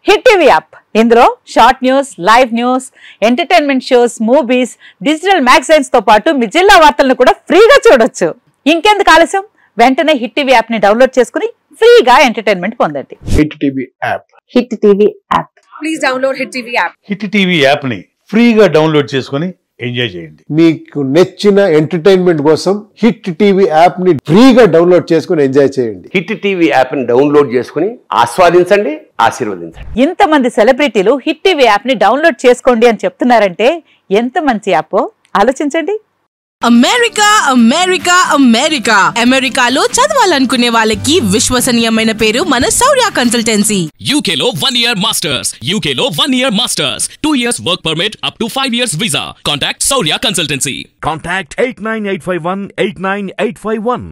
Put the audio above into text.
Hit TV app ఇందులో short news, live news, entertainment shows, movies, digital magazines తో పాటు మీ జిల్లా వార్తలను కూడా ఫ్రీగా చూడొచ్చు. ఇంకెందుకు ఆలస్యం, వెంటనే హిట్ టీవీ యాప్ ని డౌన్లోడ్ చేసుకుని ఫ్రీగా ఎంటర్టైన్మెంట్ పొందండి. Hit TV app. Hit TV app. Please download hit TV app. Hit TV app ని ఫ్రీగా డౌన్లోడ్ చేసుకుని ఎంజాయ్ చేయండి. మీకు నచ్చిన ఎంటర్టైన్మెంట్ కోసం హిట్ టీవీ యాప్ ని ఫ్రీగా డౌన్లోడ్ చేసుకుని ఎంజాయ్ చేయండి. హిట్ టీవీ యాప్ ని డౌన్లోడ్ చేసుకుని ఆస్వాదించండి, ఆశీర్వదించండి. ఇంతమంది సెలబ్రిటీలు హిట్ టీవీ యాప్ ని డౌన్లోడ్ చేసుకోండి అని చెప్తున్నారంటే ఎంత మంచి యాప్ ఆలోచించండి. అమెరికా అమెరికా అమెరికా అమెరికాలో చదవాలనుకునే వాళ్ళకి విశ్వసనీయమైన పేరు మన శౌర్య కన్సల్టెన్సీ. UK లో 1 year masters, UK లో 1 year masters, 2 years work permit up to 5 years visa. Contact Shaurya Consultancy. Contact 89851 89851.